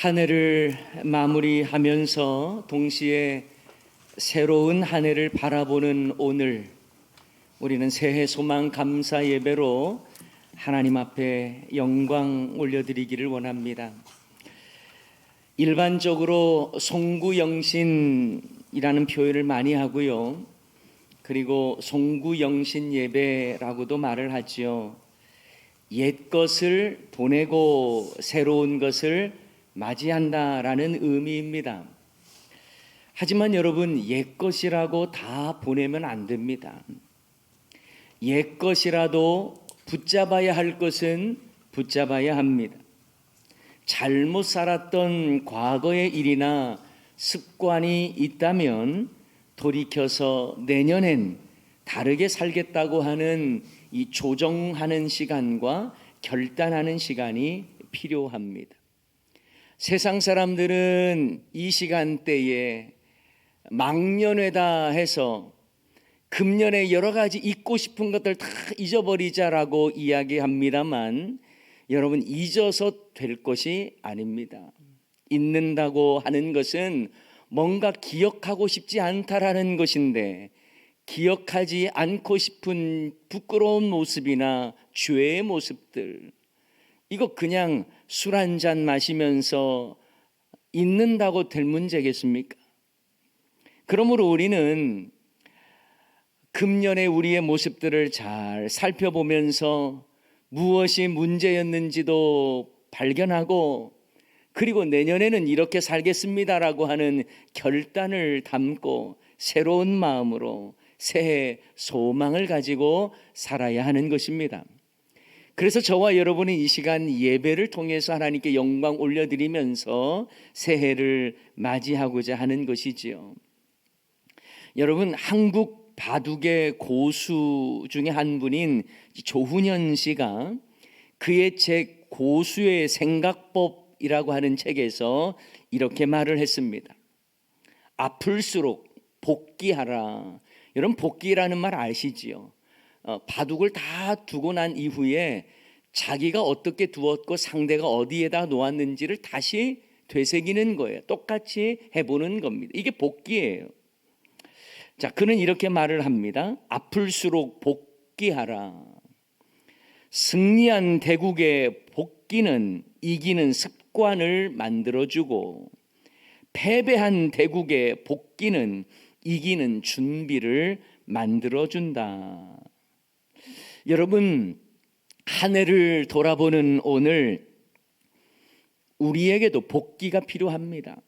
한 해를 마무리하면서 동시에 새로운 한 해를 바라보는 오늘, 우리는 새해 소망 감사 예배로 하나님 앞에 영광 올려드리기를 원합니다. 일반적으로 송구영신이라는 표현을 많이 하고요. 그리고 송구영신 예배라고도 말을 하지요. 옛 것을 보내고 새로운 것을 맞이한다라는 의미입니다. 하지만 여러분, 옛 것이라고 다 보내면 안 됩니다. 옛 것이라도 붙잡아야 할 것은 붙잡아야 합니다. 잘못 살았던 과거의 일이나 습관이 있다면 돌이켜서 내년엔 다르게 살겠다고 하는 이 조정하는 시간과 결단하는 시간이 필요합니다. 세상 사람들은 이 시간대에 망년회다 해서 금년에 여러 가지 잊고 싶은 것들 다 잊어버리자라고 이야기합니다만, 여러분, 잊어서 될 것이 아닙니다. 잊는다고 하는 것은 뭔가 기억하고 싶지 않다라는 것인데, 기억하지 않고 싶은 부끄러운 모습이나 죄의 모습들, 이거 그냥 술 한 잔 마시면서 잊는다고 될 문제겠습니까? 그러므로 우리는 금년에 우리의 모습들을 잘 살펴보면서 무엇이 문제였는지도 발견하고, 그리고 내년에는 이렇게 살겠습니다라고 하는 결단을 담고 새로운 마음으로 새해 소망을 가지고 살아야 하는 것입니다. 그래서 저와 여러분은 이 시간 예배를 통해서 하나님께 영광 올려드리면서 새해를 맞이하고자 하는 것이지요. 여러분, 한국 바둑의 고수 중에 한 분인 조훈현 씨가 그의 책 고수의 생각법이라고 하는 책에서 이렇게 말을 했습니다. 아플수록 복귀하라. 여러분, 복귀라는 말 아시지요? 바둑을 다 두고 난 이후에 자기가 어떻게 두었고 상대가 어디에다 놓았는지를 다시 되새기는 거예요. 똑같이 해보는 겁니다. 이게 복귀예요. 자, 그는 이렇게 말을 합니다. 아플수록 복귀하라. 승리한 대국의 복귀는 이기는 습관을 만들어주고, 패배한 대국의 복귀는 이기는 준비를 만들어준다. 여러분, 한 해를 돌아보는 오늘, 우리에게도 복귀가 필요합니다.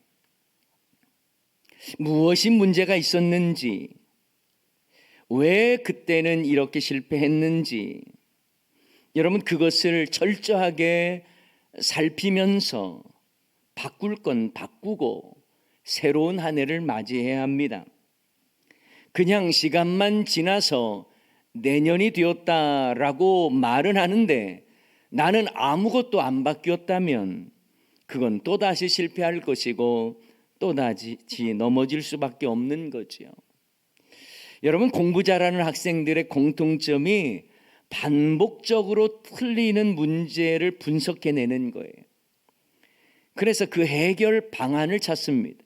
무엇이 문제가 있었는지, 왜 그때는 이렇게 실패했는지, 여러분, 그것을 철저하게 살피면서 바꿀 건 바꾸고 새로운 한 해를 맞이해야 합니다. 그냥 시간만 지나서 내년이 되었다라고 말은 하는데 나는 아무것도 안 바뀌었다면 그건 또다시 실패할 것이고 또다시 넘어질 수밖에 없는 거죠. 여러분, 공부 잘하는 학생들의 공통점이 반복적으로 틀리는 문제를 분석해내는 거예요. 그래서 그 해결 방안을 찾습니다.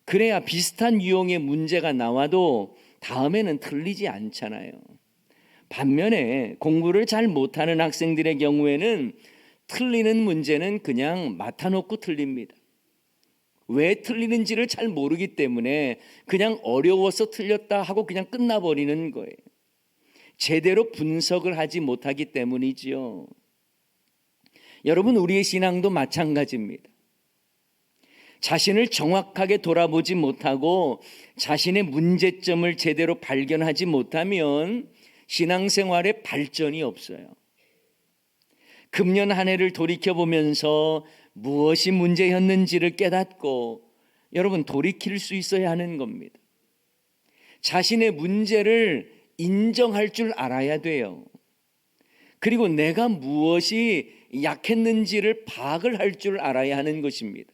그래야 비슷한 유형의 문제가 나와도 다음에는 틀리지 않잖아요. 반면에 공부를 잘 못하는 학생들의 경우에는 틀리는 문제는 그냥 맡아놓고 틀립니다. 왜 틀리는지를 잘 모르기 때문에 그냥 어려워서 틀렸다 하고 그냥 끝나버리는 거예요. 제대로 분석을 하지 못하기 때문이지요. 여러분, 우리의 신앙도 마찬가지입니다. 자신을 정확하게 돌아보지 못하고 자신의 문제점을 제대로 발견하지 못하면 신앙생활에 발전이 없어요. 금년 한 해를 돌이켜보면서 무엇이 문제였는지를 깨닫고 여러분, 돌이킬 수 있어야 하는 겁니다. 자신의 문제를 인정할 줄 알아야 돼요. 그리고 내가 무엇이 약했는지를 파악을 할 줄 알아야 하는 것입니다.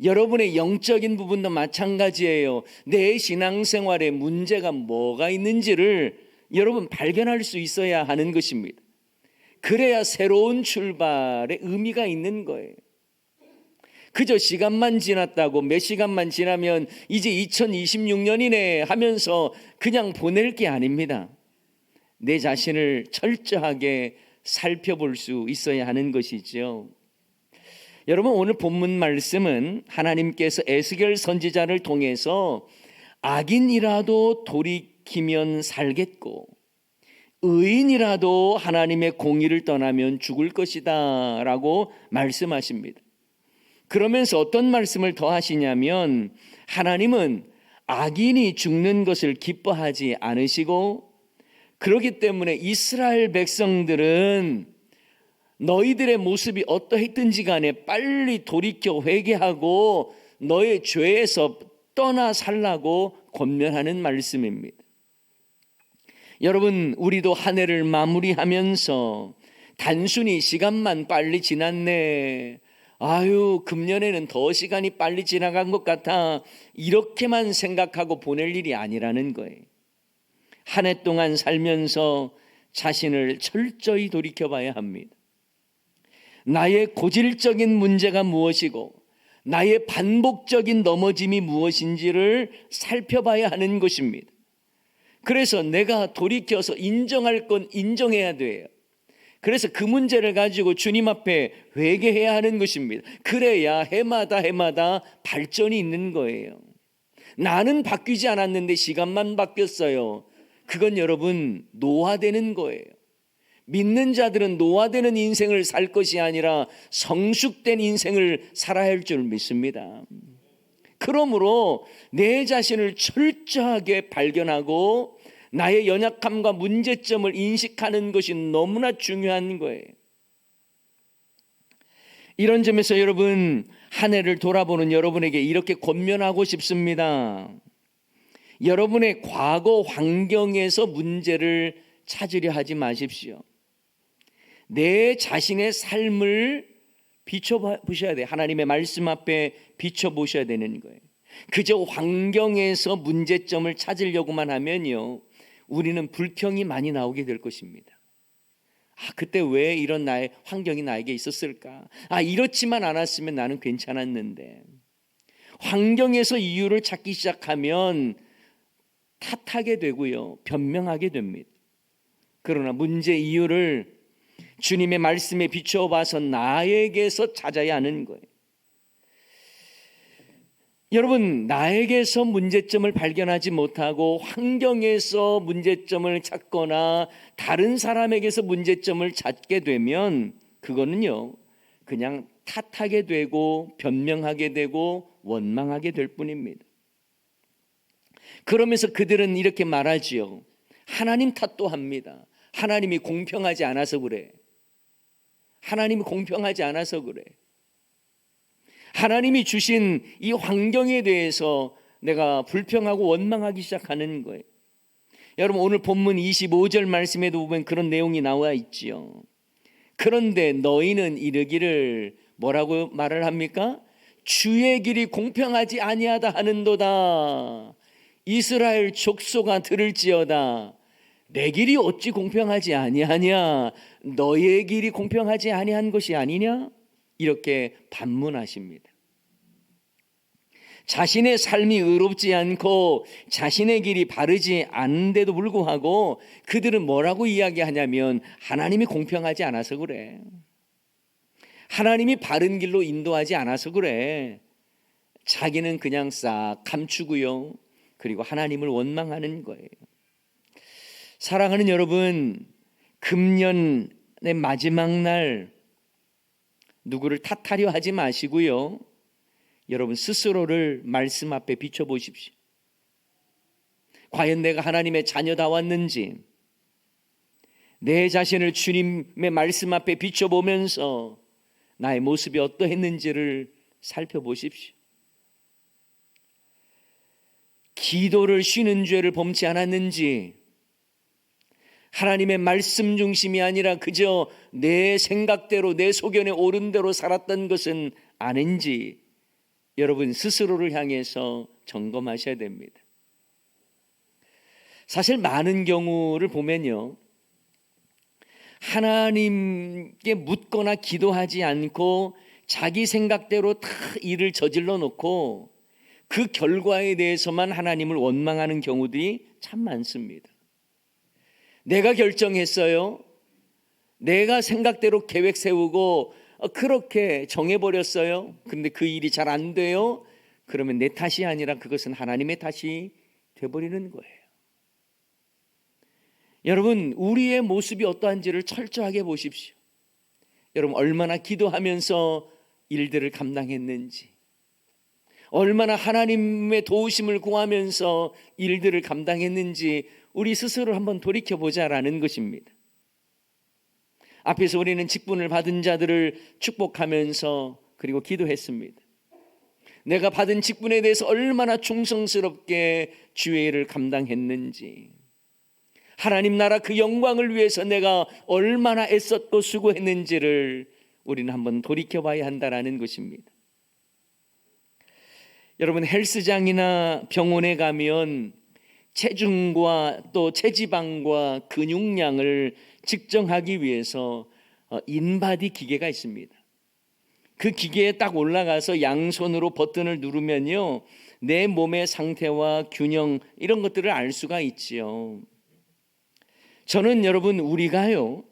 여러분의 영적인 부분도 마찬가지예요. 내 신앙생활에 문제가 뭐가 있는지를 여러분 발견할 수 있어야 하는 것입니다. 그래야 새로운 출발의 의미가 있는 거예요. 그저 시간만 지났다고 몇 시간만 지나면 이제 2026년이네 하면서 그냥 보낼 게 아닙니다. 내 자신을 철저하게 살펴볼 수 있어야 하는 것이죠. 여러분, 오늘 본문 말씀은 하나님께서 에스겔 선지자를 통해서 악인이라도 돌이키면 살겠고 의인이라도 하나님의 공의를 떠나면 죽을 것이다 라고 말씀하십니다. 그러면서 어떤 말씀을 더 하시냐면, 하나님은 악인이 죽는 것을 기뻐하지 않으시고, 그렇기 때문에 이스라엘 백성들은 너희들의 모습이 어떠했든지 간에 빨리 돌이켜 회개하고 너의 죄에서 떠나 살라고 권면하는 말씀입니다. 여러분, 우리도 한 해를 마무리하면서 단순히 시간만 빨리 지났네, 아유 금년에는 더 시간이 빨리 지나간 것 같아, 이렇게만 생각하고 보낼 일이 아니라는 거예요. 한 해 동안 살면서 자신을 철저히 돌이켜봐야 합니다. 나의 고질적인 문제가 무엇이고 나의 반복적인 넘어짐이 무엇인지를 살펴봐야 하는 것입니다. 그래서 내가 돌이켜서 인정할 건 인정해야 돼요. 그래서 그 문제를 가지고 주님 앞에 회개해야 하는 것입니다. 그래야 해마다 발전이 있는 거예요. 나는 바뀌지 않았는데 시간만 바뀌었어요. 그건 여러분 노화되는 거예요. 믿는 자들은 노화되는 인생을 살 것이 아니라 성숙된 인생을 살아야 할 줄 믿습니다. 그러므로 내 자신을 철저하게 발견하고 나의 연약함과 문제점을 인식하는 것이 너무나 중요한 거예요. 이런 점에서 여러분, 한 해를 돌아보는 여러분에게 이렇게 권면하고 싶습니다. 여러분의 과거 환경에서 문제를 찾으려 하지 마십시오. 내 자신의 삶을 비춰보셔야 돼요. 하나님의 말씀 앞에 비춰보셔야 되는 거예요. 그저 환경에서 문제점을 찾으려고만 하면요, 우리는 불평이 많이 나오게 될 것입니다. 그때 왜 이런 나의 환경이 나에게 있었을까? 이렇지만 않았으면 나는 괜찮았는데. 환경에서 이유를 찾기 시작하면 탓하게 되고요, 변명하게 됩니다. 그러나 문제 이유를 주님의 말씀에 비춰봐서 나에게서 찾아야 하는 거예요. 여러분, 나에게서 문제점을 발견하지 못하고 환경에서 문제점을 찾거나 다른 사람에게서 문제점을 찾게 되면 그거는요, 그냥 탓하게 되고 변명하게 되고 원망하게 될 뿐입니다. 그러면서 그들은 이렇게 말하지요. 하나님 탓도 합니다. 하나님이 공평하지 않아서 그래. 하나님이 공평하지 않아서 그래. 하나님이 주신 이 환경에 대해서 내가 불평하고 원망하기 시작하는 거예요. 여러분, 오늘 본문 25절 말씀에도 보면 그런 내용이 나와 있지요. 그런데 너희는 이르기를, 뭐라고 말을 합니까? 주의 길이 공평하지 아니하다 하는도다. 이스라엘 족속아 들을지어다. 내 길이 어찌 공평하지 아니하냐? 너의 길이 공평하지 아니한 것이 아니냐? 이렇게 반문하십니다. 자신의 삶이 의롭지 않고 자신의 길이 바르지 않은데도 불구하고 그들은 뭐라고 이야기하냐면, 하나님이 공평하지 않아서 그래. 하나님이 바른 길로 인도하지 않아서 그래. 자기는 그냥 싹 감추고요, 그리고 하나님을 원망하는 거예요. 사랑하는 여러분, 금년의 마지막 날 누구를 탓하려 하지 마시고요, 여러분 스스로를 말씀 앞에 비춰보십시오. 과연 내가 하나님의 자녀다웠는지, 내 자신을 주님의 말씀 앞에 비춰보면서 나의 모습이 어떠했는지를 살펴보십시오. 기도를 쉬는 죄를 범치 않았는지, 하나님의 말씀 중심이 아니라 그저 내 생각대로 내 소견에 옳은 대로 살았던 것은 아닌지, 여러분 스스로를 향해서 점검하셔야 됩니다. 사실 많은 경우를 보면요, 하나님께 묻거나 기도하지 않고 자기 생각대로 다 일을 저질러 놓고 그 결과에 대해서만 하나님을 원망하는 경우들이 참 많습니다. 내가 결정했어요. 내가 생각대로 계획 세우고 그렇게 정해버렸어요. 근데 그 일이 잘 안 돼요. 그러면 내 탓이 아니라 그것은 하나님의 탓이 돼버리는 거예요. 여러분, 우리의 모습이 어떠한지를 철저하게 보십시오. 여러분, 얼마나 기도하면서 일들을 감당했는지, 얼마나 하나님의 도우심을 구하면서 일들을 감당했는지 우리 스스로 한번 돌이켜보자라는 것입니다. 앞에서 우리는 직분을 받은 자들을 축복하면서 그리고 기도했습니다. 내가 받은 직분에 대해서 얼마나 충성스럽게 주의 일을 감당했는지, 하나님 나라 그 영광을 위해서 내가 얼마나 애썼고 수고했는지를 우리는 한번 돌이켜봐야 한다는 것입니다. 여러분, 헬스장이나 병원에 가면 체중과 또 체지방과 근육량을 측정하기 위해서 인바디 기계가 있습니다. 그 기계에 딱 올라가서 양손으로 버튼을 누르면요, 내 몸의 상태와 균형 이런 것들을 알 수가 있지요. 저는 여러분, 우리가요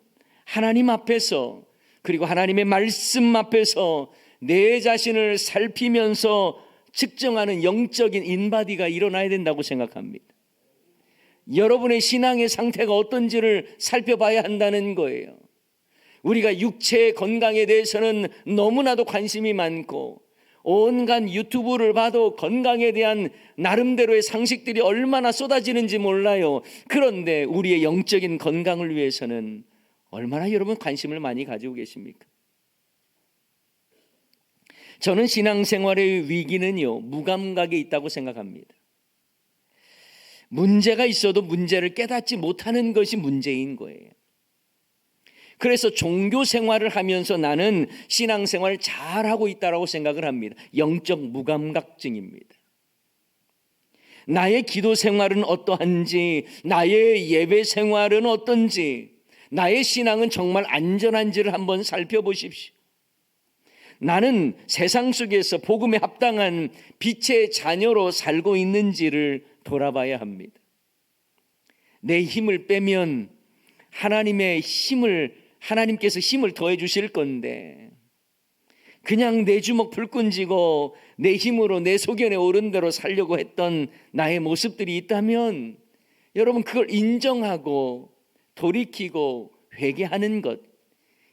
하나님 앞에서 그리고 하나님의 말씀 앞에서 내 자신을 살피면서 측정하는 영적인 인바디가 일어나야 된다고 생각합니다. 여러분의 신앙의 상태가 어떤지를 살펴봐야 한다는 거예요. 우리가 육체의 건강에 대해서는 너무나도 관심이 많고 온갖 유튜브를 봐도 건강에 대한 나름대로의 상식들이 얼마나 쏟아지는지 몰라요. 그런데 우리의 영적인 건강을 위해서는 얼마나 여러분 관심을 많이 가지고 계십니까? 저는 신앙생활의 위기는요, 무감각에 있다고 생각합니다. 문제가 있어도 문제를 깨닫지 못하는 것이 문제인 거예요. 그래서 종교 생활을 하면서 나는 신앙생활을 잘하고 있다고 생각을 합니다. 영적 무감각증입니다. 나의 기도 생활은 어떠한지, 나의 예배 생활은 어떤지, 나의 신앙은 정말 안전한지를 한번 살펴보십시오. 나는 세상 속에서 복음에 합당한 빛의 자녀로 살고 있는지를 돌아봐야 합니다. 내 힘을 빼면 하나님께서 힘을 더해 주실 건데, 그냥 내 주먹 불끈 쥐고 내 힘으로 내 소견에 오른 대로 살려고 했던 나의 모습들이 있다면 여러분, 그걸 인정하고 돌이키고 회개하는 것,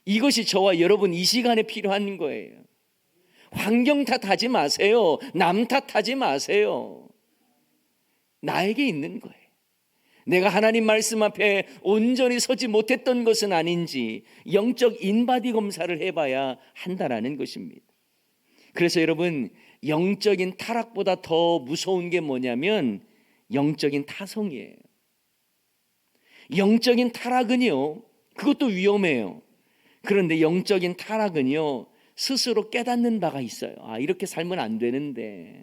이것이 저와 여러분 이 시간에 필요한 거예요. 환경 탓하지 마세요. 남 탓하지 마세요. 나에게 있는 거예요. 내가 하나님 말씀 앞에 온전히 서지 못했던 것은 아닌지 영적 인바디 검사를 해봐야 한다라는 것입니다. 그래서 여러분, 영적인 타락보다 더 무서운 게 뭐냐면 영적인 타성이에요. 영적인 타락은요, 그것도 위험해요. 그런데 영적인 타락은요, 스스로 깨닫는 바가 있어요. 이렇게 살면 안 되는데.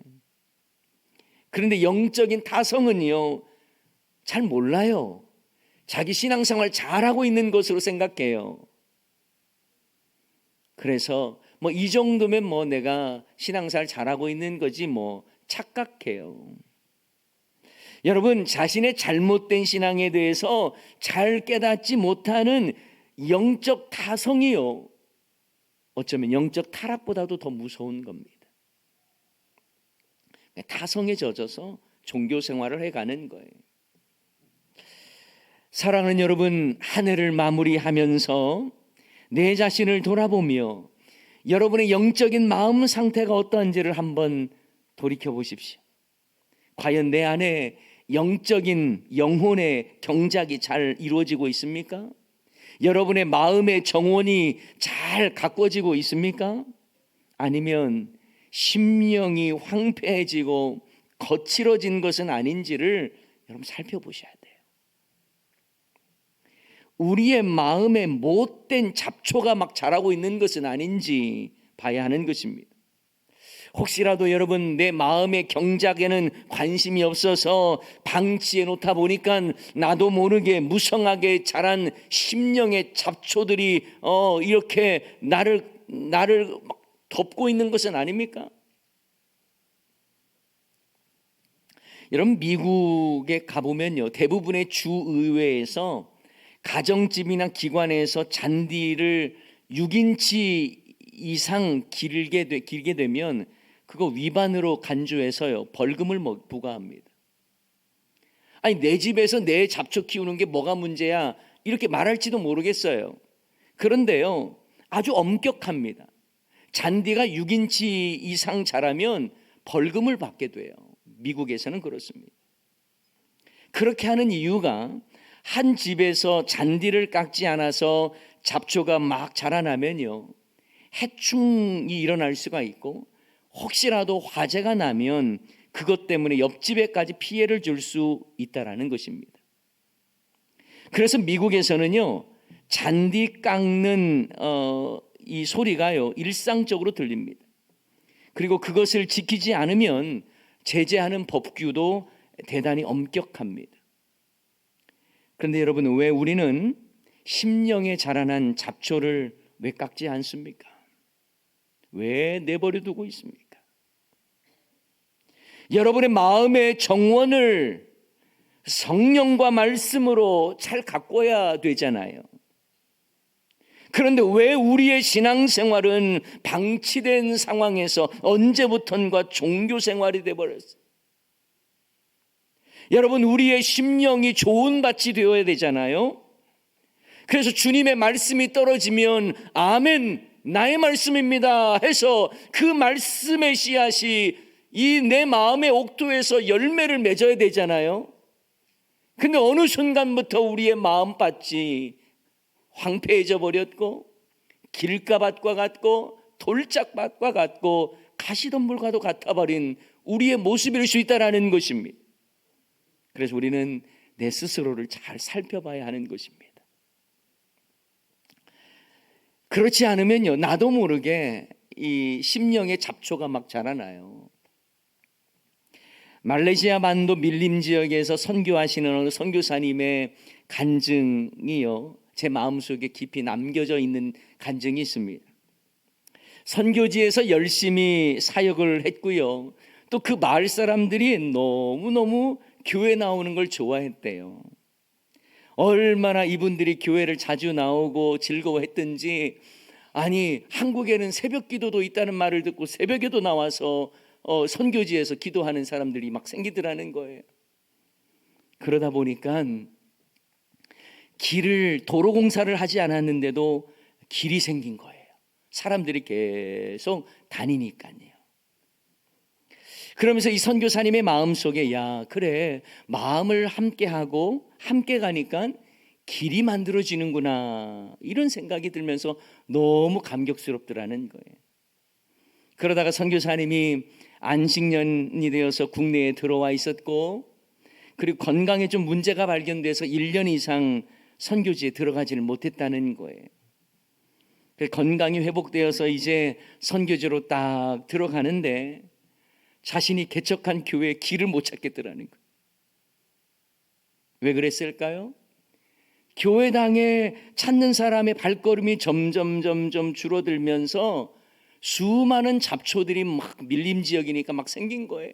그런데 영적인 타성은요, 잘 몰라요. 자기 신앙생활 잘하고 있는 것으로 생각해요. 그래서 이 정도면 내가 신앙생활 잘하고 있는 거지 착각해요. 여러분, 자신의 잘못된 신앙에 대해서 잘 깨닫지 못하는 영적 타성이요, 어쩌면 영적 타락보다도 더 무서운 겁니다. 타성에 젖어서 종교 생활을 해가는 거예요. 사랑하는 여러분, 한 해를 마무리하면서 내 자신을 돌아보며 여러분의 영적인 마음 상태가 어떠한지를 한번 돌이켜 보십시오. 과연 내 안에 영적인 영혼의 경작이 잘 이루어지고 있습니까? 여러분의 마음의 정원이 잘 가꿔지고 있습니까? 아니면 심령이 황폐해지고 거칠어진 것은 아닌지를 여러분 살펴보셔야 돼요. 우리의 마음에 못된 잡초가 막 자라고 있는 것은 아닌지 봐야 하는 것입니다. 혹시라도 여러분 내 마음의 경작에는 관심이 없어서 방치해 놓다 보니까 나도 모르게 무성하게 자란 심령의 잡초들이 이렇게 나를 덮고 있는 것은 아닙니까? 여러분, 미국에 가보면요, 대부분의 주의회에서 가정집이나 기관에서 잔디를 6인치 이상 길게 되면 그거 위반으로 간주해서요, 벌금을 부과합니다. 아니, 내 집에서 내 잡초 키우는 게 뭐가 문제야, 이렇게 말할지도 모르겠어요. 그런데요, 아주 엄격합니다. 잔디가 6인치 이상 자라면 벌금을 받게 돼요. 미국에서는 그렇습니다. 그렇게 하는 이유가, 한 집에서 잔디를 깎지 않아서 잡초가 막 자라나면요, 해충이 일어날 수가 있고, 혹시라도 화재가 나면 그것 때문에 옆집에까지 피해를 줄 수 있다라는 것입니다. 그래서 미국에서는요, 잔디 깎는 이 소리가요, 일상적으로 들립니다. 그리고 그것을 지키지 않으면 제재하는 법규도 대단히 엄격합니다. 그런데 여러분, 왜 우리는 심령에 자라난 잡초를 왜 깎지 않습니까? 왜 내버려 두고 있습니까? 여러분의 마음의 정원을 성령과 말씀으로 잘 가꿔야 되잖아요. 그런데 왜 우리의 신앙생활은 방치된 상황에서 언제부턴가 종교생활이 되어버렸어요? 여러분, 우리의 심령이 좋은 밭이 되어야 되잖아요. 그래서 주님의 말씀이 떨어지면 아멘, 나의 말씀입니다 해서 그 말씀의 씨앗이 이 내 마음의 옥토에서 열매를 맺어야 되잖아요. 근데 어느 순간부터 우리의 마음밭이 황폐해져 버렸고, 길가밭과 같고 돌짝밭과 같고 가시덤불과도 같아버린 우리의 모습일 수 있다는 것입니다. 그래서 우리는 내 스스로를 잘 살펴봐야 하는 것입니다. 그렇지 않으면요, 나도 모르게 이 심령의 잡초가 막 자라나요. 말레이시아 반도 밀림 지역에서 선교하시는 어느 선교사님의 간증이요, 제 마음속에 깊이 남겨져 있는 간증이 있습니다. 선교지에서 열심히 사역을 했고요, 또 그 마을 사람들이 너무너무 교회 나오는 걸 좋아했대요. 얼마나 이분들이 교회를 자주 나오고 즐거워했든지, 아니, 한국에는 새벽 기도도 있다는 말을 듣고 새벽에도 나와서 선교지에서 기도하는 사람들이 막 생기더라는 거예요. 그러다 보니까 도로 공사를 하지 않았는데도 길이 생긴 거예요. 사람들이 계속 다니니까요. 그러면서 이 선교사님의 마음속에, 야, 그래, 마음을 함께하고 함께 가니까 길이 만들어지는구나, 이런 생각이 들면서 너무 감격스럽더라는 거예요. 그러다가 선교사님이 안식년이 되어서 국내에 들어와 있었고, 그리고 건강에 좀 문제가 발견돼서 1년 이상 선교지에 들어가지를 못했다는 거예요. 건강이 회복되어서 이제 선교지로 딱 들어가는데 자신이 개척한 교회에 길을 못 찾겠더라는 거예요. 왜 그랬을까요? 교회당에 찾는 사람의 발걸음이 점점 줄어들면서 수많은 잡초들이 막 밀림 지역이니까 막 생긴 거예요.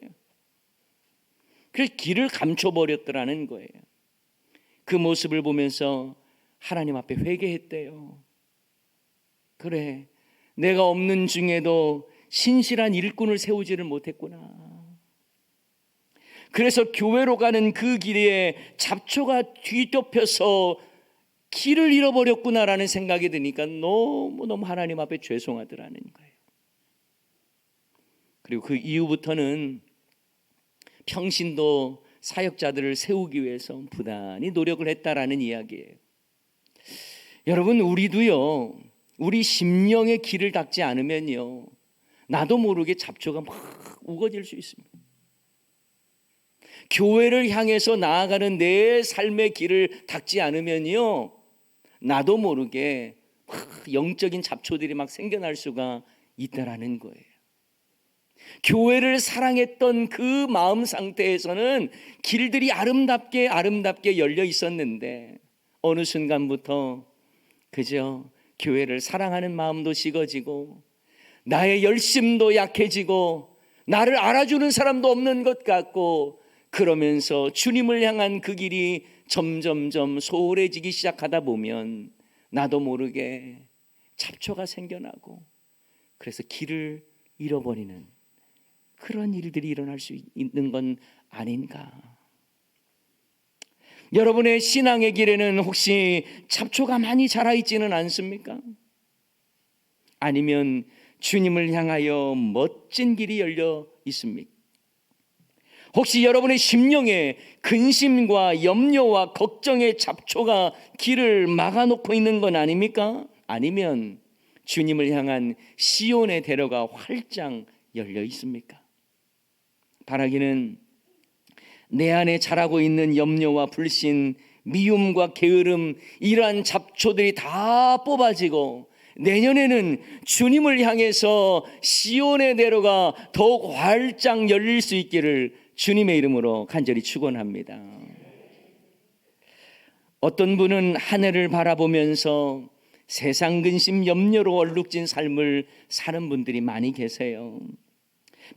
그래서 길을 감춰버렸더라는 거예요. 그 모습을 보면서 하나님 앞에 회개했대요. 그래, 내가 없는 중에도 신실한 일꾼을 세우지를 못했구나. 그래서 교회로 가는 그 길에 잡초가 뒤덮여서 길을 잃어버렸구나라는 생각이 드니까 너무너무 하나님 앞에 죄송하더라는 거예요. 그리고 그 이후부터는 평신도 사역자들을 세우기 위해서 부단히 노력을 했다라는 이야기예요. 여러분, 우리도요, 우리 심령의 길을 닦지 않으면요, 나도 모르게 잡초가 막 우거질 수 있습니다. 교회를 향해서 나아가는 내 삶의 길을 닦지 않으면요, 나도 모르게 영적인 잡초들이 막 생겨날 수가 있다라는 거예요. 교회를 사랑했던 그 마음 상태에서는 길들이 아름답게 열려 있었는데, 어느 순간부터 그저 교회를 사랑하는 마음도 식어지고 나의 열심도 약해지고 나를 알아주는 사람도 없는 것 같고, 그러면서 주님을 향한 그 길이 점점점 소홀해지기 시작하다 보면 나도 모르게 잡초가 생겨나고, 그래서 길을 잃어버리는 그런 일들이 일어날 수 있는 건 아닌가. 여러분의 신앙의 길에는 혹시 잡초가 많이 자라 있지는 않습니까? 아니면 주님을 향하여 멋진 길이 열려 있습니까? 혹시 여러분의 심령에 근심과 염려와 걱정의 잡초가 길을 막아놓고 있는 건 아닙니까? 아니면 주님을 향한 시온의 대로가 활짝 열려 있습니까? 바라기는 내 안에 자라고 있는 염려와 불신, 미움과 게으름, 이러한 잡초들이 다 뽑아지고 내년에는 주님을 향해서 시온의 대로가 더욱 활짝 열릴 수 있기를 주님의 이름으로 간절히 축원합니다. 어떤 분은 한 해를 바라보면서 세상 근심 염려로 얼룩진 삶을 사는 분들이 많이 계세요.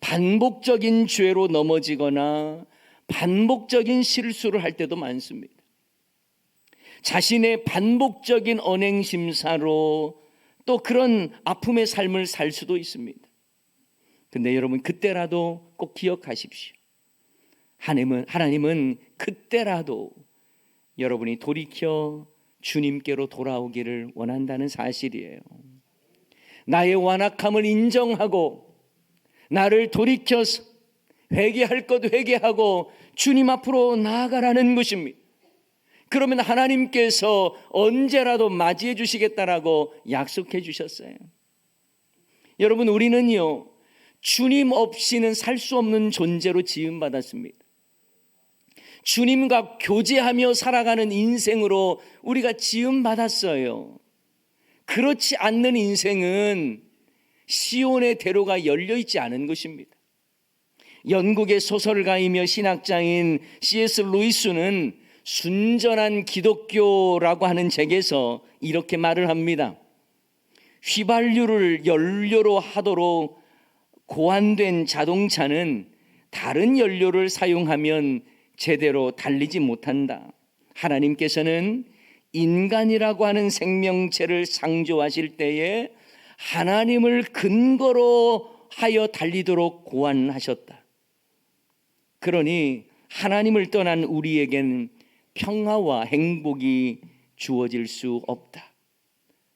반복적인 죄로 넘어지거나 반복적인 실수를 할 때도 많습니다. 자신의 반복적인 언행심사로 또 그런 아픔의 삶을 살 수도 있습니다. 근데 여러분, 그때라도 꼭 기억하십시오. 하나님은 그때라도 여러분이 돌이켜 주님께로 돌아오기를 원한다는 사실이에요. 나의 완악함을 인정하고 나를 돌이켜서 회개할 것 회개하고 주님 앞으로 나아가라는 것입니다. 그러면 하나님께서 언제라도 맞이해 주시겠다라고 약속해 주셨어요. 여러분, 우리는요, 주님 없이는 살 수 없는 존재로 지음받았습니다. 주님과 교제하며 살아가는 인생으로 우리가 지음받았어요. 그렇지 않는 인생은 시온의 대로가 열려있지 않은 것입니다. 영국의 소설가이며 신학자인 C.S. 루이스는 순전한 기독교라고 하는 책에서 이렇게 말을 합니다. 휘발유를 연료로 하도록 고안된 자동차는 다른 연료를 사용하면 제대로 달리지 못한다. 하나님께서는 인간이라고 하는 생명체를 창조하실 때에 하나님을 근거로 하여 달리도록 고안하셨다. 그러니 하나님을 떠난 우리에겐 평화와 행복이 주어질 수 없다.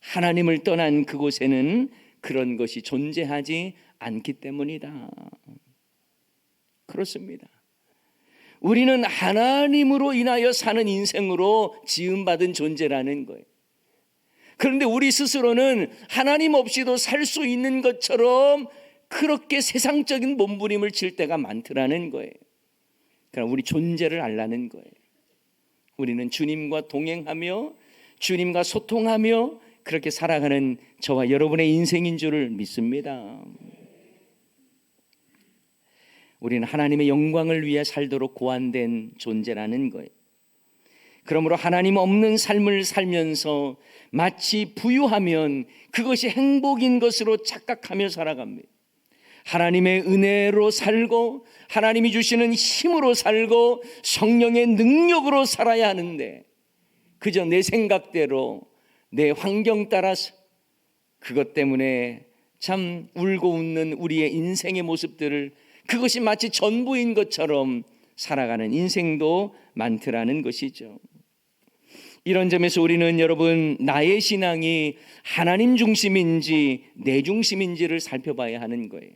하나님을 떠난 그곳에는 그런 것이 존재하지 않기 때문이다. 그렇습니다. 우리는 하나님으로 인하여 사는 인생으로 지음받은 존재라는 거예요. 그런데 우리 스스로는 하나님 없이도 살 수 있는 것처럼 그렇게 세상적인 몸부림을 칠 때가 많더라는 거예요. 그럼 우리 존재를 알라는 거예요. 우리는 주님과 동행하며 주님과 소통하며 그렇게 살아가는 저와 여러분의 인생인 줄을 믿습니다. 우리는 하나님의 영광을 위해 살도록 고안된 존재라는 거예요. 그러므로 하나님 없는 삶을 살면서 마치 부유하면 그것이 행복인 것으로 착각하며 살아갑니다. 하나님의 은혜로 살고 하나님이 주시는 힘으로 살고 성령의 능력으로 살아야 하는데 그저 내 생각대로 내 환경 따라서 그것 때문에 참 울고 웃는 우리의 인생의 모습들을 그것이 마치 전부인 것처럼 살아가는 인생도 많더라는 것이죠. 이런 점에서 우리는 여러분, 나의 신앙이 하나님 중심인지 내 중심인지를 살펴봐야 하는 거예요.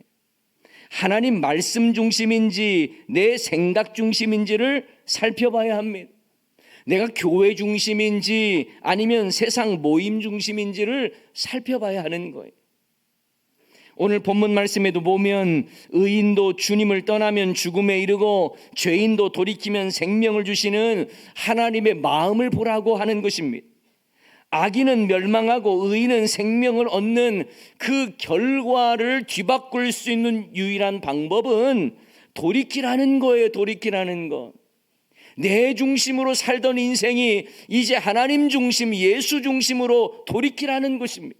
하나님 말씀 중심인지 내 생각 중심인지를 살펴봐야 합니다. 내가 교회 중심인지 아니면 세상 모임 중심인지를 살펴봐야 하는 거예요. 오늘 본문 말씀에도 보면 의인도 주님을 떠나면 죽음에 이르고 죄인도 돌이키면 생명을 주시는 하나님의 마음을 보라고 하는 것입니다. 악인은 멸망하고 의인은 생명을 얻는 그 결과를 뒤바꿀 수 있는 유일한 방법은 돌이키라는 거예요. 돌이키라는 것. 내 중심으로 살던 인생이 이제 하나님 중심, 예수 중심으로 돌이키라는 것입니다.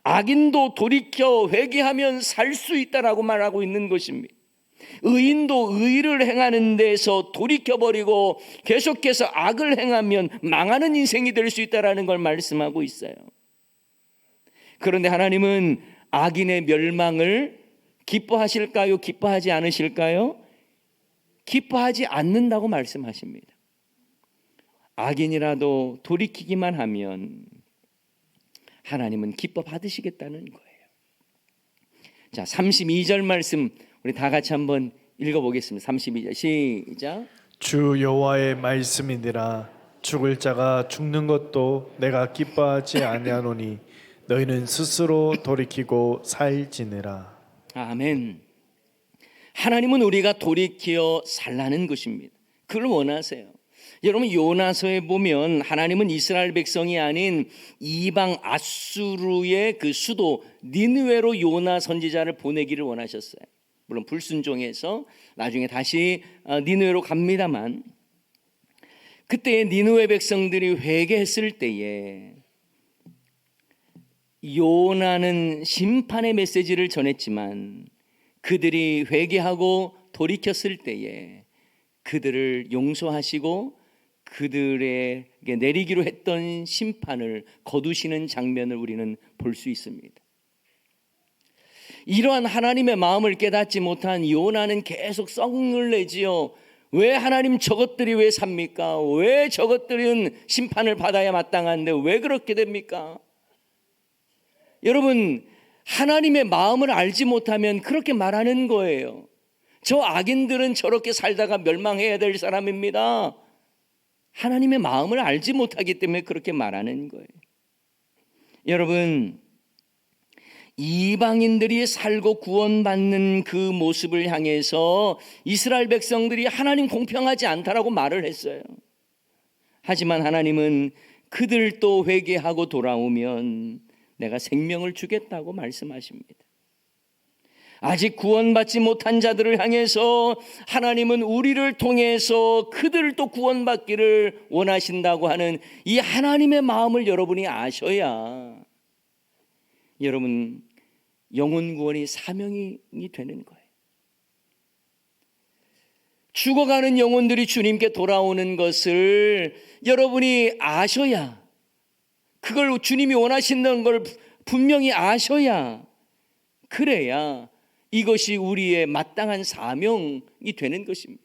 악인도 돌이켜 회개하면 살 수 있다라고 말하고 있는 것입니다. 의인도 의를 행하는 데서 돌이켜버리고 계속해서 악을 행하면 망하는 인생이 될 수 있다라는 걸 말씀하고 있어요. 그런데 하나님은 악인의 멸망을 기뻐하실까요? 기뻐하지 않으실까요? 기뻐하지 않는다고 말씀하십니다. 악인이라도 돌이키기만 하면 하나님은 기뻐 받으시겠다는 거예요. 자, 32절 말씀 우리 다 같이 한번 읽어보겠습니다. 32절 시작. 주 여호와의 말씀이니라. 죽을 자가 죽는 것도 내가 기뻐하지 아니하노니 너희는 스스로 돌이키고 살지니라. 아멘. 하나님은 우리가 돌이켜 살라는 것입니다. 그걸 원하세요. 여러분, 요나서에 보면 하나님은 이스라엘 백성이 아닌 이방 아수르의 그 수도 니느웨로 요나 선지자를 보내기를 원하셨어요. 물론 불순종해서 나중에 다시 니느웨로 갑니다만, 그때 니느웨 백성들이 회개했을 때에 요나는 심판의 메시지를 전했지만 그들이 회개하고 돌이켰을 때에 그들을 용서하시고 그들에게 내리기로 했던 심판을 거두시는 장면을 우리는 볼 수 있습니다. 이러한 하나님의 마음을 깨닫지 못한 요나는 계속 썽을 내지요. 왜 하나님 저것들이 왜 삽니까? 왜 저것들은 심판을 받아야 마땅한데 왜 그렇게 됩니까? 여러분, 하나님의 마음을 알지 못하면 그렇게 말하는 거예요. 저 악인들은 저렇게 살다가 멸망해야 될 사람입니다. 하나님의 마음을 알지 못하기 때문에 그렇게 말하는 거예요. 여러분, 이방인들이 살고 구원받는 그 모습을 향해서 이스라엘 백성들이 하나님 공평하지 않다라고 말을 했어요. 하지만 하나님은 그들도 회개하고 돌아오면 내가 생명을 주겠다고 말씀하십니다. 아직 구원받지 못한 자들을 향해서 하나님은 우리를 통해서 그들도 구원받기를 원하신다고 하는 이 하나님의 마음을 여러분이 아셔야 여러분 영혼 구원이 사명이 되는 거예요. 죽어가는 영혼들이 주님께 돌아오는 것을 여러분이 아셔야, 그걸 주님이 원하시는 걸 분명히 아셔야, 그래야 이것이 우리의 마땅한 사명이 되는 것입니다.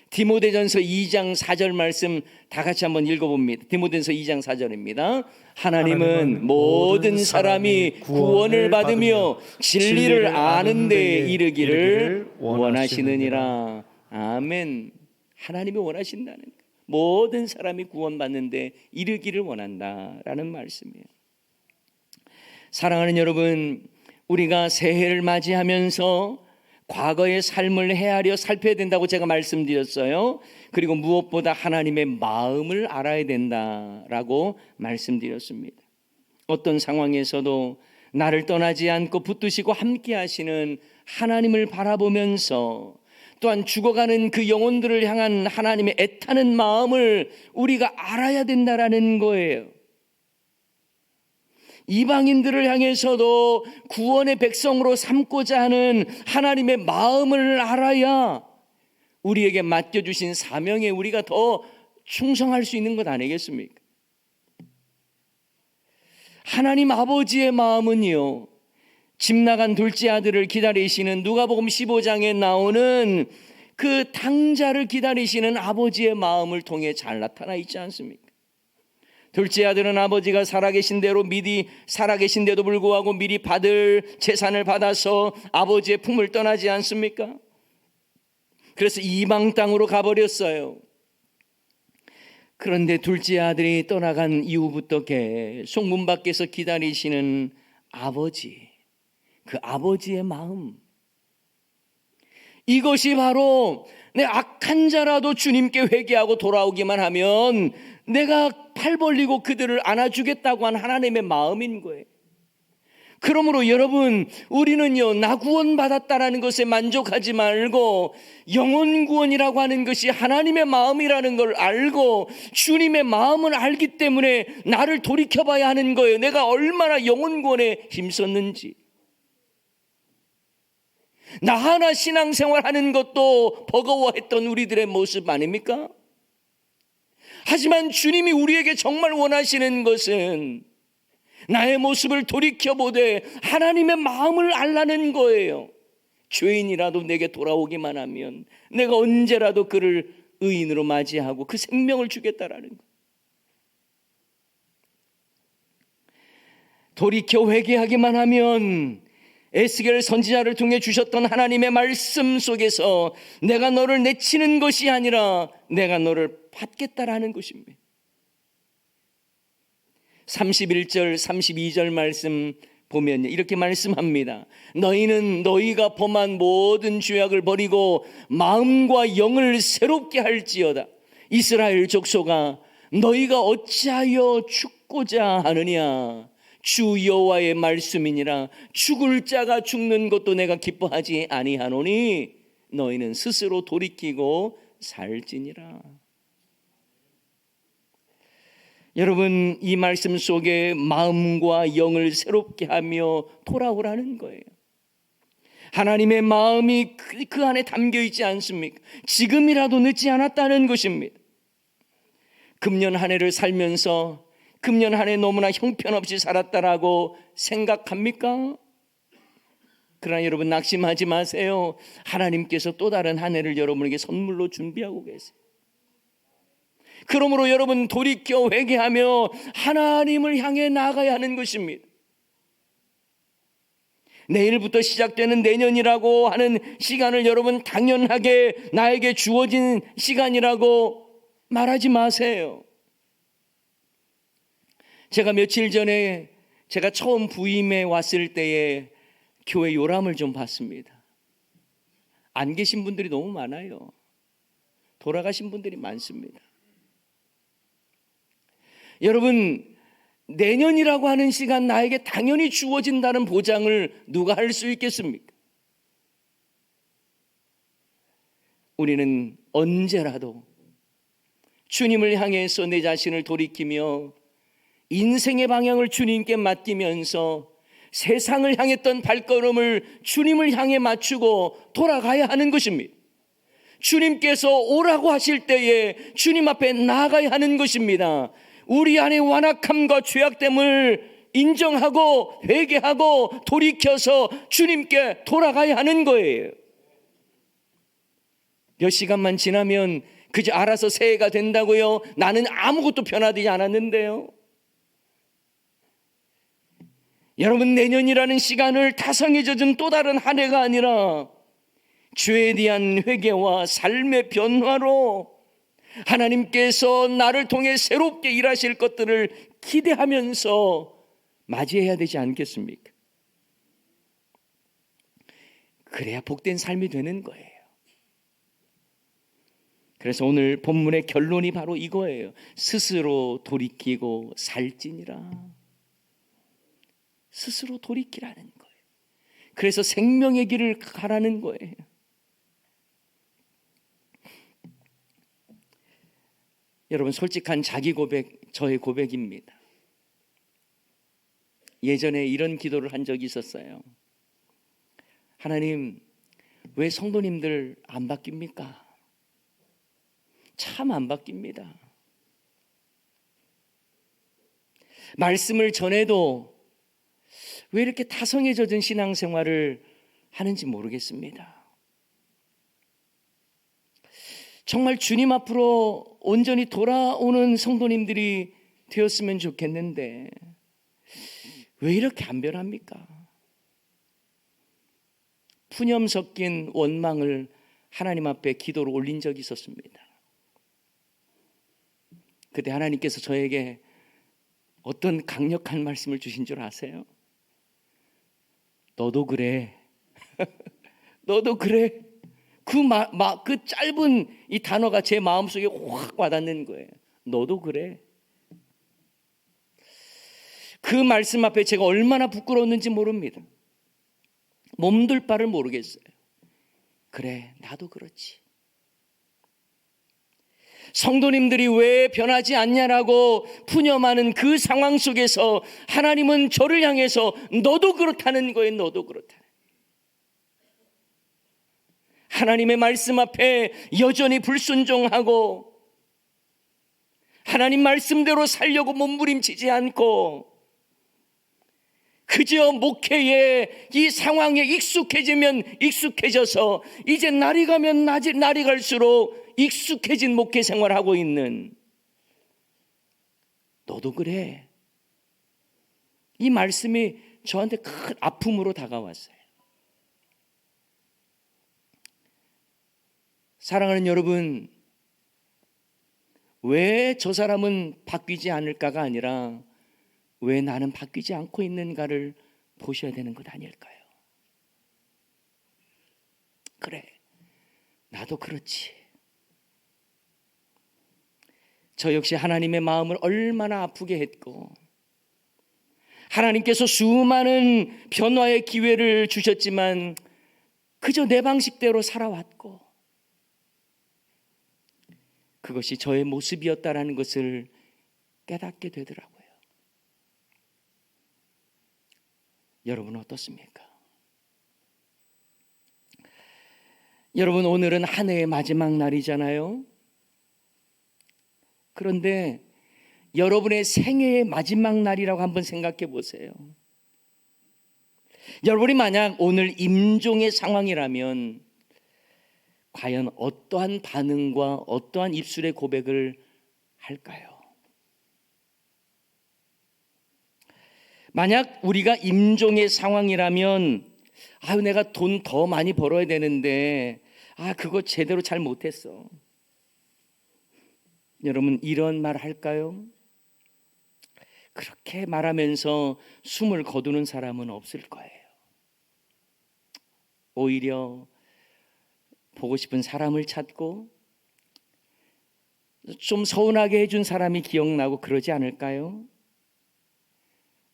디모데전서 2장 4절 말씀 다 같이 한번 읽어봅니다. 디모데전서 2장 4절입니다. 하나님은 모든 사람이 구원을 받으며 진리를 아는 데 이르기를 원하시느니라. 아멘. 하나님이 원하신다는 거예요. 모든 사람이 구원받는 데 이르기를 원한다라는 말씀이에요. 사랑하는 여러분, 우리가 새해를 맞이하면서 과거의 삶을 헤아려 살펴야 된다고 제가 말씀드렸어요. 그리고 무엇보다 하나님의 마음을 알아야 된다라고 말씀드렸습니다. 어떤 상황에서도 나를 떠나지 않고 붙드시고 함께 하시는 하나님을 바라보면서 또한 죽어가는 그 영혼들을 향한 하나님의 애타는 마음을 우리가 알아야 된다라는 거예요. 이방인들을 향해서도 구원의 백성으로 삼고자 하는 하나님의 마음을 알아야 우리에게 맡겨주신 사명에 우리가 더 충성할 수 있는 것 아니겠습니까? 하나님 아버지의 마음은요, 집 나간 둘째 아들을 기다리시는 누가복음 15장에 나오는 그 탕자를 기다리시는 아버지의 마음을 통해 잘 나타나 있지 않습니까? 둘째 아들은 아버지가 살아계신 대로 미리 살아계신데도 불구하고 미리 받을 재산을 받아서 아버지의 품을 떠나지 않습니까? 그래서 이방 땅으로 가버렸어요. 그런데 둘째 아들이 떠나간 이후부터 계속 문 밖에서 기다리시는 아버지, 그 아버지의 마음, 이것이 바로 내 악한 자라도 주님께 회개하고 돌아오기만 하면 내가 팔 벌리고 그들을 안아주겠다고 한 하나님의 마음인 거예요. 그러므로 여러분, 우리는요, 나 구원받았다라는 것에 만족하지 말고 영혼 구원이라고 하는 것이 하나님의 마음이라는 걸 알고 주님의 마음을 알기 때문에 나를 돌이켜봐야 하는 거예요. 내가 얼마나 영혼 구원에 힘썼는지. 나 하나 신앙생활 하는 것도 버거워했던 우리들의 모습 아닙니까? 하지만 주님이 우리에게 정말 원하시는 것은 나의 모습을 돌이켜보되 하나님의 마음을 알라는 거예요. 죄인이라도 내게 돌아오기만 하면 내가 언제라도 그를 의인으로 맞이하고 그 생명을 주겠다라는 거. 돌이켜 회개하기만 하면 에스겔 선지자를 통해 주셨던 하나님의 말씀 속에서 내가 너를 내치는 것이 아니라 내가 너를 받겠다라는 것입니다. 31절 32절 말씀 보면 이렇게 말씀합니다. 너희는 너희가 범한 모든 죄악을 버리고 마음과 영을 새롭게 할지어다. 이스라엘 족속아, 너희가 어찌하여 죽고자 하느냐. 주 여호와의 말씀이니라. 죽을 자가 죽는 것도 내가 기뻐하지 아니하노니 너희는 스스로 돌이키고 살지니라. 여러분, 이 말씀 속에 마음과 영을 새롭게 하며 돌아오라는 거예요. 하나님의 마음이 그 안에 담겨 있지 않습니까? 지금이라도 늦지 않았다는 것입니다. 금년 한 해를 살면서 금년 한 해 너무나 형편없이 살았다라고 생각합니까? 그러나 여러분, 낙심하지 마세요. 하나님께서 또 다른 한 해를 여러분에게 선물로 준비하고 계세요. 그러므로 여러분, 돌이켜 회개하며 하나님을 향해 나아가야 하는 것입니다. 내일부터 시작되는 내년이라고 하는 시간을 여러분 당연하게 나에게 주어진 시간이라고 말하지 마세요. 제가 며칠 전에 제가 처음 부임해 왔을 때에 교회 요람을 좀 봤습니다. 안 계신 분들이 너무 많아요. 돌아가신 분들이 많습니다. 여러분, 내년이라고 하는 시간 나에게 당연히 주어진다는 보장을 누가 할 수 있겠습니까? 우리는 언제라도 주님을 향해서 내 자신을 돌이키며 인생의 방향을 주님께 맡기면서 세상을 향했던 발걸음을 주님을 향해 맞추고 돌아가야 하는 것입니다. 주님께서 오라고 하실 때에 주님 앞에 나아가야 하는 것입니다. 우리 안에 완악함과 죄악됨을 인정하고 회개하고 돌이켜서 주님께 돌아가야 하는 거예요. 몇 시간만 지나면 그저 알아서 새해가 된다고요? 나는 아무것도 변화되지 않았는데요. 여러분, 내년이라는 시간을 타성에 젖은 또 다른 한 해가 아니라 죄에 대한 회개와 삶의 변화로 하나님께서 나를 통해 새롭게 일하실 것들을 기대하면서 맞이해야 되지 않겠습니까? 그래야 복된 삶이 되는 거예요. 그래서 오늘 본문의 결론이 바로 이거예요. 스스로 돌이키고 살지니라. 스스로 돌이키라는 거예요. 그래서 생명의 길을 가라는 거예요. 여러분, 솔직한 자기 고백, 저의 고백입니다. 예전에 이런 기도를 한 적이 있었어요. 하나님, 왜 성도님들 안 바뀝니까? 참 안 바뀝니다. 말씀을 전해도 왜 이렇게 타성에 젖은 신앙생활을 하는지 모르겠습니다. 정말 주님 앞으로 온전히 돌아오는 성도님들이 되었으면 좋겠는데 왜 이렇게 안 변합니까? 푸념 섞인 원망을 하나님 앞에 기도로 올린 적이 있었습니다. 그때 하나님께서 저에게 어떤 강력한 말씀을 주신 줄 아세요? 너도 그래. 너도 그래. 그 짧은 이 단어가 제 마음속에 확 와닿는 거예요. 너도 그래. 그 그 말씀 앞에 제가 얼마나 부끄러웠는지 모릅니다. 몸둘 바를 모르겠어요. 그래, 나도 그렇지. 성도님들이 왜 변하지 않냐라고 푸념하는 그 상황 속에서 하나님은 저를 향해서 너도 그렇다는 거예요. 너도 그렇다. 하나님의 말씀 앞에 여전히 불순종하고 하나님 말씀대로 살려고 몸부림치지 않고 그저 목회의 이 상황에 익숙해지면 익숙해져서 이제 날이 가면 날이 갈수록 익숙해진 목회 생활을 하고 있는, 너도 그래. 이 말씀이 저한테 큰 아픔으로 다가왔어요. 사랑하는 여러분, 왜 저 사람은 바뀌지 않을까가 아니라 왜 나는 바뀌지 않고 있는가를 보셔야 되는 것 아닐까요? 그래, 나도 그렇지. 저 역시 하나님의 마음을 얼마나 아프게 했고, 하나님께서 수많은 변화의 기회를 주셨지만 그저 내 방식대로 살아왔고, 그것이 저의 모습이었다라는 것을 깨닫게 되더라고요. 여러분 어떻습니까? 여러분, 오늘은 한 해의 마지막 날이잖아요. 그런데 여러분의 생애의 마지막 날이라고 한번 생각해 보세요. 여러분이 만약 오늘 임종의 상황이라면 과연 어떠한 반응과 어떠한 입술의 고백을 할까요? 만약 우리가 임종의 상황이라면 내가 돈 더 많이 벌어야 되는데 그거 제대로 잘 못했어. 여러분, 이런 말 할까요? 그렇게 말하면서 숨을 거두는 사람은 없을 거예요. 오히려 보고 싶은 사람을 찾고 좀 서운하게 해준 사람이 기억나고 그러지 않을까요?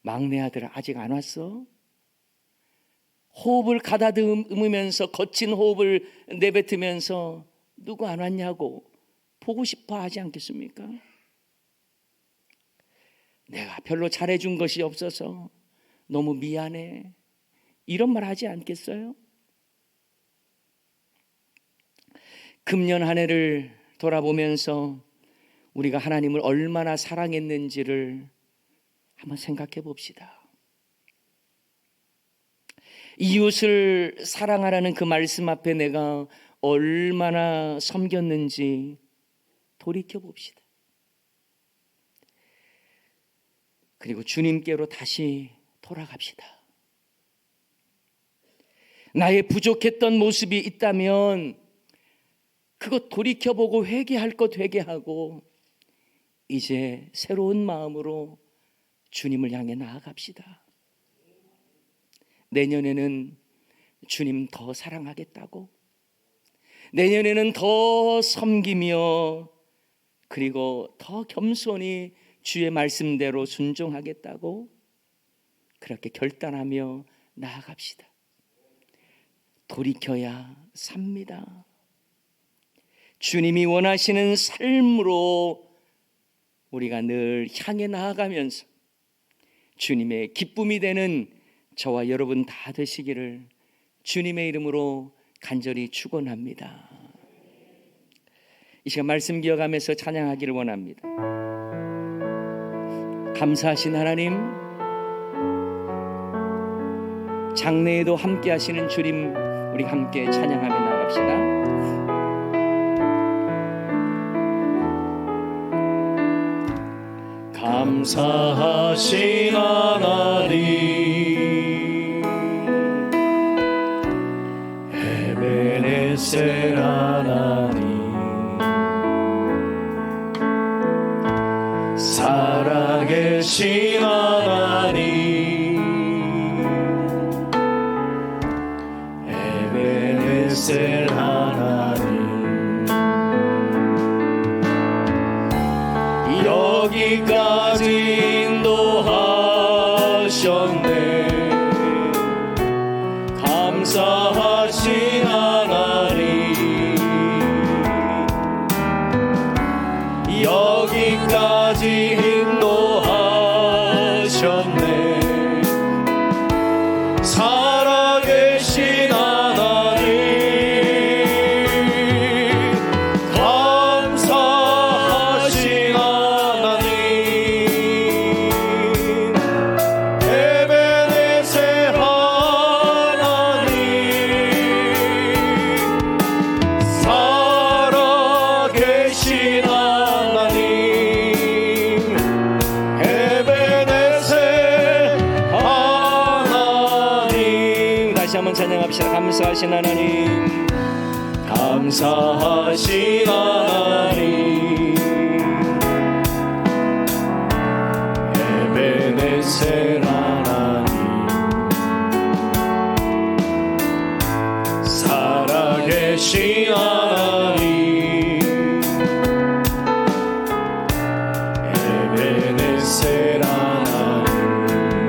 막내 아들 아직 안 왔어? 호흡을 가다듬으면서 거친 호흡을 내뱉으면서 누구 안 왔냐고 보고 싶어 하지 않겠습니까? 내가 별로 잘해준 것이 없어서 너무 미안해, 이런 말 하지 않겠어요? 금년 한 해를 돌아보면서 우리가 하나님을 얼마나 사랑했는지를 한번 생각해 봅시다. 이웃을 사랑하라는 그 말씀 앞에 내가 얼마나 섬겼는지 돌이켜 봅시다. 그리고 주님께로 다시 돌아갑시다. 나의 부족했던 모습이 있다면 그것 돌이켜보고 회개할 것 회개하고 이제 새로운 마음으로 주님을 향해 나아갑시다. 내년에는 주님 더 사랑하겠다고, 내년에는 더 섬기며 그리고 더 겸손히 주의 말씀대로 순종하겠다고 그렇게 결단하며 나아갑시다. 돌이켜야 삽니다. 주님이 원하시는 삶으로 우리가 늘 향해 나아가면서 주님의 기쁨이 되는 저와 여러분 다 되시기를 주님의 이름으로 간절히 축원합니다. 이 시간 말씀 기억하면서 찬양하기를 원합니다. 감사하신 하나님, 장래에도 함께 하시는 주님, 우리 함께 찬양하며 나갑시다. 감사하신 하나님, 에베네셀 하나님, 살아계신 하나님, 에베네셀 하나님, 여기까지 인도하시고 감사하신 하나님 여기까지 인도하셨네. 살아계신 하나님 감사하신 하나님 에베네셀 하나님 살아계신 하나님 에베네셀 하나님. 다시 한번 찬양합시다. 감사하신 하나님, 감사하신 하나님 에베네셀 하나님 살아계신 하나님 에베네셀 하나님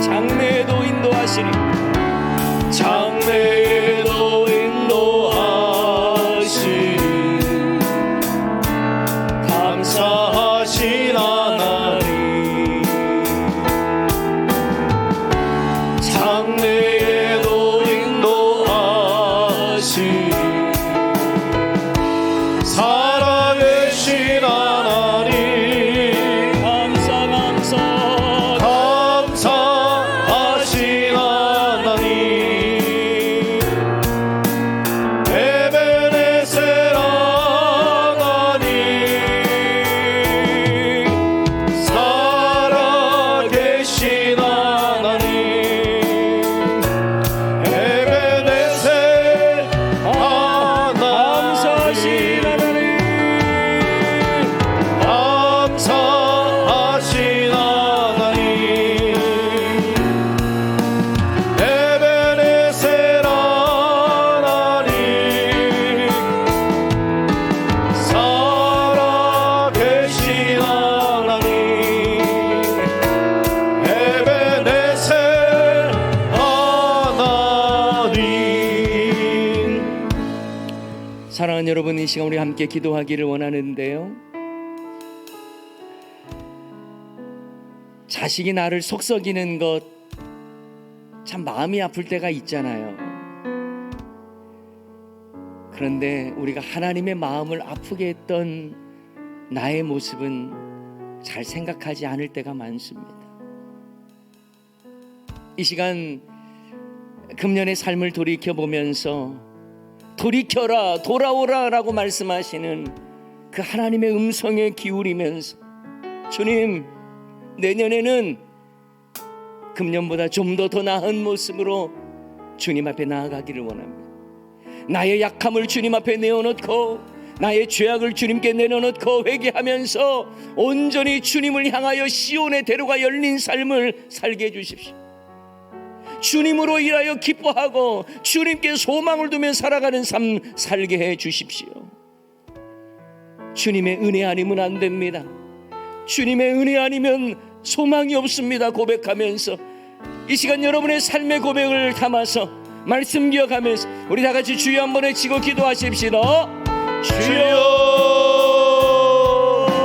장래에도 인도하시리. 장래에도 인도하시리 감사하신 하나님 장래에도 인도하시리 살아계신 하나님 감사하신 하나님 에베네셀 하나님 살아계신 하나님 에베네셀 감사하신 하나님 하나님, 감사하신 하나님 에베네셀 하나님 살아계신 하나님 에베네셀 하나님. 사랑하는 여러분, 이 시간 우리 함께 기도하기를 원하는데요, 자식이 나를 속썩이는 것 참 마음이 아플 때가 있잖아요. 그런데 우리가 하나님의 마음을 아프게 했던 나의 모습은 잘 생각하지 않을 때가 많습니다. 이 시간 금년의 삶을 돌이켜보면서 돌이켜라, 돌아오라 라고 말씀하시는 그 하나님의 음성에 기울이면서, 주님, 내년에는 금년보다 좀 더 나은 모습으로 주님 앞에 나아가기를 원합니다. 나의 약함을 주님 앞에 내어놓고 나의 죄악을 주님께 내려놓고 회개하면서 온전히 주님을 향하여 시온의 대로가 열린 삶을 살게 해주십시오. 주님으로 인하여 기뻐하고 주님께 소망을 두며 살아가는 삶 살게 해주십시오. 주님의 은혜 아니면 안 됩니다. 주님의 은혜 아니면 소망이 없습니다. 고백하면서 이 시간 여러분의 삶의 고백을 담아서 말씀 기억하면서 우리 다 같이 주여 한번 외치고 기도하십시다. 주여